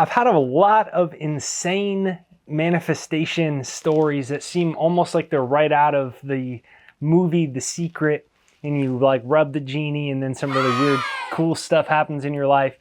I've had a lot of insane manifestation stories that seem almost like they're right out of the movie The Secret, and you like rub the genie and then some really weird cool stuff happens in your life.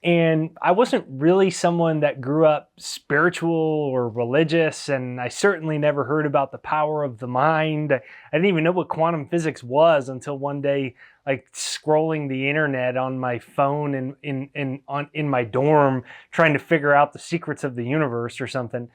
And I wasn't really someone that grew up spiritual or religious, and I certainly never heard about the power of the mind. I didn't even know what quantum physics was until one day, like scrolling the internet on my phone in my dorm, trying to figure out the secrets of the universe or something.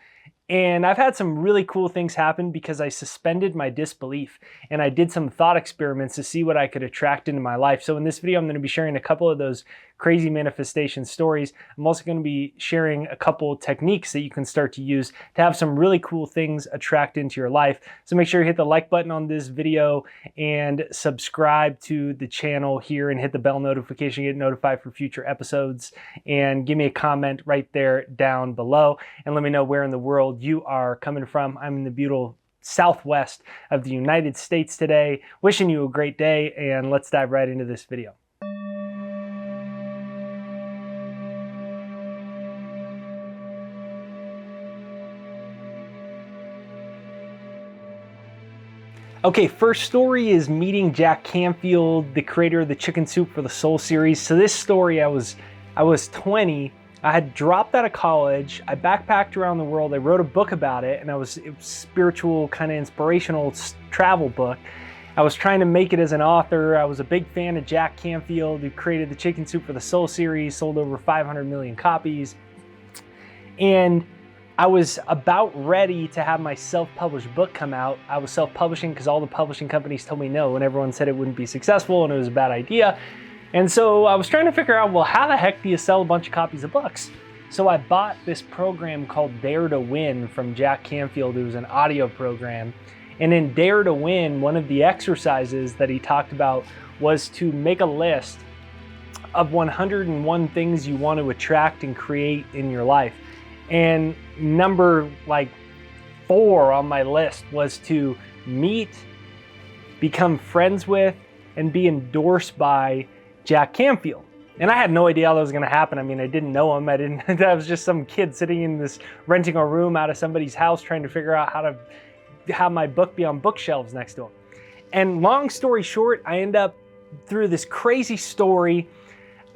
And I've had some really cool things happen because I suspended my disbelief and I did some thought experiments to see what I could attract into my life. So in this video, I'm going to be sharing a couple of those crazy manifestation stories. I'm also going to be sharing a couple techniques that you can start to use to have some really cool things attract into your life. So make sure you hit the like button on this video and subscribe to the channel here and hit the bell notification to get notified for future episodes. And give me a comment right there down below and let me know where in the world you are coming from. I'm in the beautiful southwest of the United States today. Wishing you a great day, and let's dive right into this video. Okay, first story is meeting Jack Canfield, the creator of the Chicken Soup for the Soul series. So this story, I was 20. I had dropped out of college. I backpacked around the world. I wrote a book about it, and it was spiritual, kind of inspirational travel book. I was trying to make it as an author. I was a big fan of Jack Canfield, who created the Chicken Soup for the Soul series, sold over 500 million copies. And I was about ready to have my self-published book come out. I was self-publishing because all the publishing companies told me no, and everyone said it wouldn't be successful and it was a bad idea. And so I was trying to figure out, well, how the heck do you sell a bunch of copies of books? So I bought this program called Dare to Win from Jack Canfield. It was an audio program. And in Dare to Win, one of the exercises that he talked about was to make a list of 101 things you want to attract and create in your life. And number 4 on my list was to meet, become friends with, and be endorsed by Jack Canfield. And I had no idea how that was going to happen. I mean, I didn't know him. I was just some kid sitting in this, renting a room out of somebody's house, trying to figure out how to have my book be on bookshelves next to him. And long story short, I end up through this crazy story.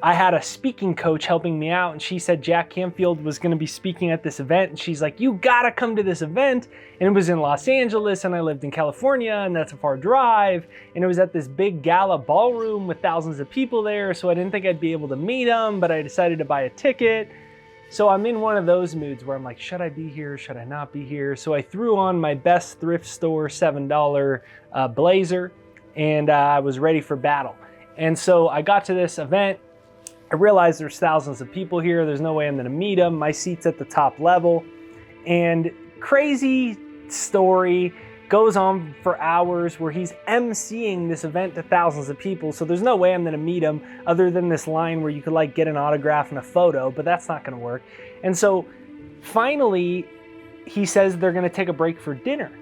I had a speaking coach helping me out, and she said Jack Canfield was going to be speaking at this event, and she's like, you gotta come to this event. And it was in Los Angeles, and I lived in California, and that's a far drive, and it was at this big gala ballroom with thousands of people there, so I didn't think I'd be able to meet them, but I decided to buy a ticket. So I'm in one of those moods where I'm like, should I be here? Should I not be here? So I threw on my best thrift store $7 blazer, and I was ready for battle. And so I got to this event. I realized there's thousands of people here. There's no way I'm gonna meet them. My seat's at the top level. And crazy story goes on for hours where he's emceeing this event to thousands of people. So there's no way I'm gonna meet him other than this line where you could get an autograph and a photo, but that's not gonna work. And so finally, he says they're gonna take a break for dinner.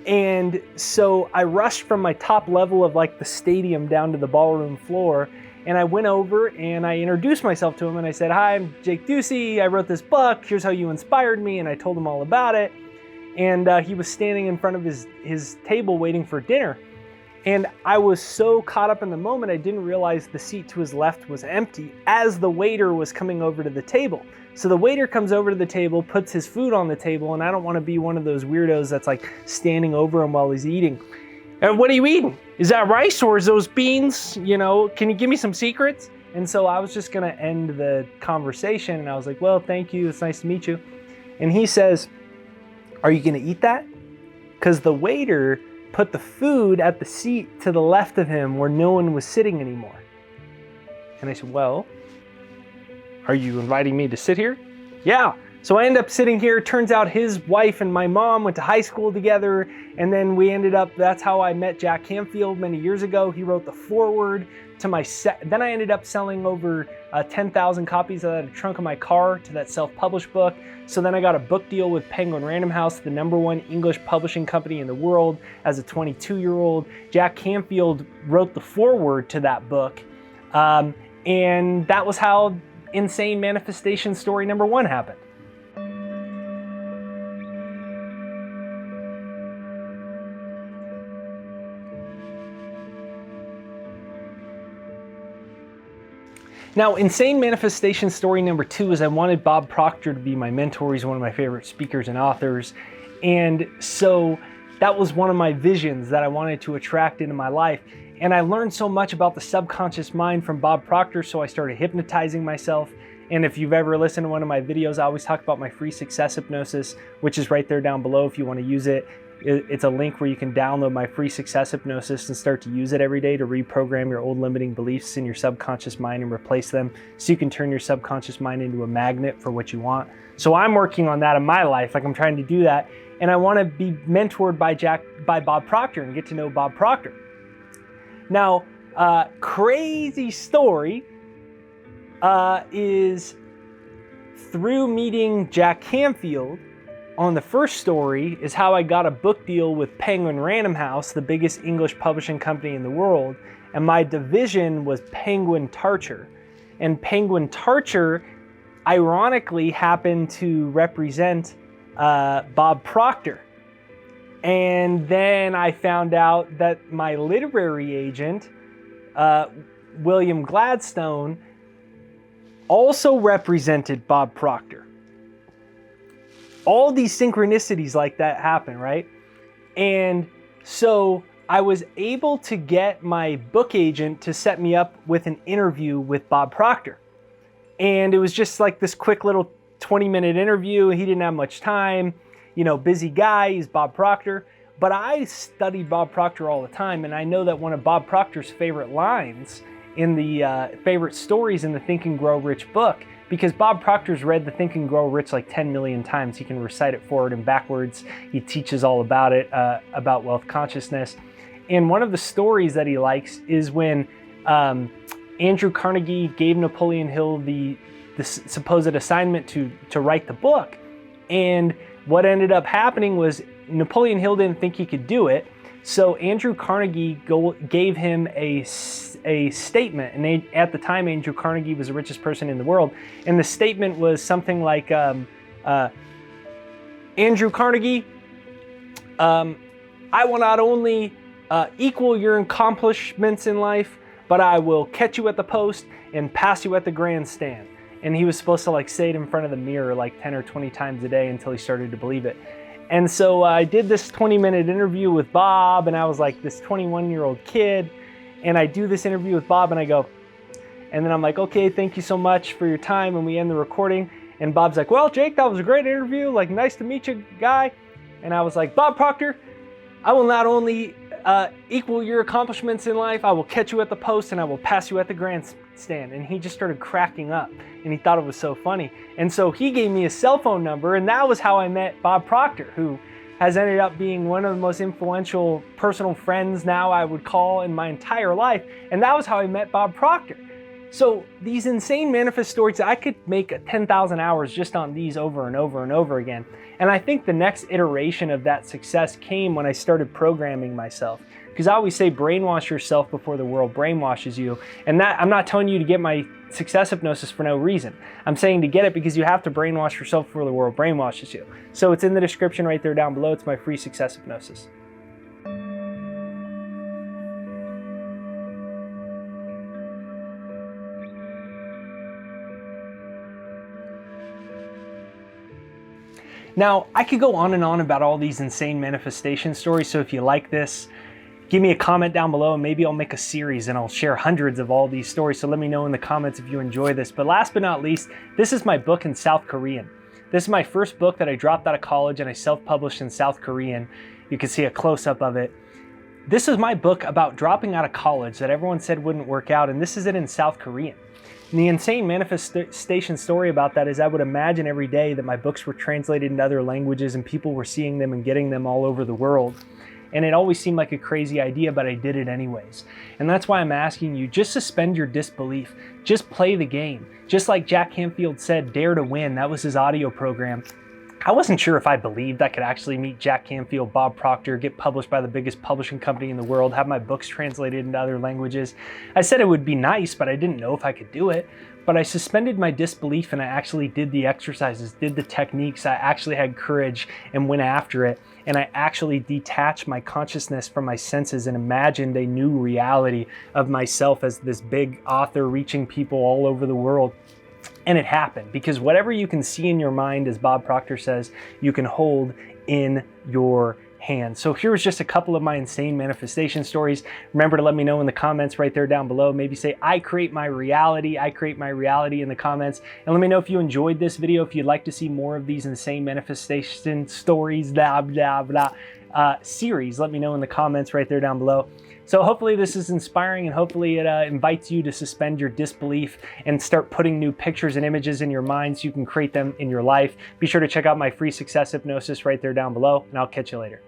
And so I rushed from my top level of the stadium down to the ballroom floor. And I went over and I introduced myself to him and I said, hi, I'm Jake Ducey. I wrote this book. Here's how you inspired me. And I told him all about it. And he was standing in front of his table waiting for dinner. And I was so caught up in the moment, I didn't realize the seat to his left was empty as the waiter was coming over to the table. So the waiter comes over to the table, puts his food on the table, and I don't want to be one of those weirdos that's standing over him while he's eating. And what are you eating? Is that rice or is those beans? You know, can you give me some secrets? And so I was just gonna end the conversation and I was like, well, thank you, it's nice to meet you. And he says, are you gonna eat that? Because the waiter put the food at the seat to the left of him where no one was sitting anymore. And I said, well, are you inviting me to sit here? Yeah. So I end up sitting here. Turns out his wife and my mom went to high school together. And then we ended up, that's how I met Jack Canfield many years ago. He wrote the foreword to my then I ended up selling over 10,000 copies of that in the trunk of my car to that self-published book. So then I got a book deal with Penguin Random House, the #1 English publishing company in the world as a 22-year-old. Jack Canfield wrote the foreword to that book. And that was how insane manifestation story number 1 happened. Now, insane manifestation story number 2 is I wanted Bob Proctor to be my mentor. He's one of my favorite speakers and authors. And so that was one of my visions that I wanted to attract into my life. And I learned so much about the subconscious mind from Bob Proctor, so I started hypnotizing myself. And if you've ever listened to one of my videos, I always talk about my free success hypnosis, which is right there down below if you want to use it. It's a link where you can download my free success hypnosis and start to use it every day to reprogram your old limiting beliefs in your subconscious mind and replace them so you can turn your subconscious mind into a magnet for what you want. So I'm working on that in my life, like I'm trying to do that. And I want to be mentored by Bob Proctor and get to know Bob Proctor. Now, crazy story is through meeting Jack Canfield. On the first story is how I got a book deal with Penguin Random House, the biggest English publishing company in the world, and my division was Penguin Tarcher. And Penguin Tarcher ironically happened to represent Bob Proctor. And then I found out that my literary agent, William Gladstone, also represented Bob Proctor. All these synchronicities like that happen, right? And so I was able to get my book agent to set me up with an interview with Bob Proctor. And it was just like this quick little 20-minute interview. He didn't have much time, you know, busy guy, he's Bob Proctor. But I studied Bob Proctor all the time, and I know that one of Bob Proctor's favorite lines in the favorite stories in the Think and Grow Rich book, because Bob Proctor's read the Think and Grow Rich like 10 million times. He can recite it forward and backwards. He teaches all about it, about wealth consciousness. And one of the stories that he likes is when Andrew Carnegie gave Napoleon Hill the supposed assignment to write the book. And what ended up happening was Napoleon Hill didn't think he could do it. So Andrew Carnegie gave him a statement, and at the time Andrew Carnegie was the richest person in the world, and the statement was something like, Andrew Carnegie, I will not only equal your accomplishments in life, but I will catch you at the post and pass you at the grandstand. And he was supposed to like say it in front of the mirror like 10 or 20 times a day until he started to believe it. And so I did this 20-minute interview with Bob, and I was like this 21-year-old kid, and I do this interview with Bob, and I go, and then I'm like, okay, thank you so much for your time, and we end the recording, and Bob's like, well, Jake, that was a great interview, like, nice to meet you, guy. And I was like, Bob Proctor, I will not only equal your accomplishments in life, I will catch you at the post, and I will pass you at the grandstand. And he just started cracking up, and he thought it was so funny. And so he gave me his cell phone number, and that was how I met Bob Proctor, who has ended up being one of the most influential personal friends now I would call in my entire life. And that was how I met Bob Proctor. So these insane manifest stories, I could make 10,000 hours just on these over and over and over again. And I think the next iteration of that success came when I started programming myself. Because I always say brainwash yourself before the world brainwashes you. And that I'm not telling you to get my success hypnosis for no reason. I'm saying to get it because you have to brainwash yourself before the world brainwashes you. So it's in the description right there down below. It's my free success hypnosis. Now, I could go on and on about all these insane manifestation stories, so if you like this, give me a comment down below and maybe I'll make a series and I'll share hundreds of all these stories, so let me know in the comments if you enjoy this. But last but not least, this is my book in South Korean. This is my first book that I dropped out of college and I self-published in South Korean. You can see a close-up of it. This is my book about dropping out of college that everyone said wouldn't work out, and this is it in South Korean. And the insane manifestation story about that is I would imagine every day that my books were translated into other languages and people were seeing them and getting them all over the world. And it always seemed like a crazy idea, but I did it anyways. And that's why I'm asking you, just suspend your disbelief. Just play the game. Just like Jack Canfield said, dare to win. That was his audio program. I wasn't sure if I believed I could actually meet Jack Canfield, Bob Proctor, get published by the biggest publishing company in the world, have my books translated into other languages. I said it would be nice, but I didn't know if I could do it. but I suspended my disbelief and I actually did the exercises, did the techniques. I actually had courage and went after it. And I actually detached my consciousness from my senses and imagined a new reality of myself as this big author reaching people all over the world. And it happened, because whatever you can see in your mind, as Bob Proctor says, you can hold in your hand. So here's just a couple of my insane manifestation stories. Remember to let me know in the comments right there down below. Maybe say, I create my reality in the comments. And let me know if you enjoyed this video, if you'd like to see more of these insane manifestation stories, blah, blah, blah, series. Let me know in the comments right there down below. So hopefully this is inspiring, and hopefully it invites you to suspend your disbelief and start putting new pictures and images in your mind so you can create them in your life. Be sure to check out my free success hypnosis right there down below, and I'll catch you later.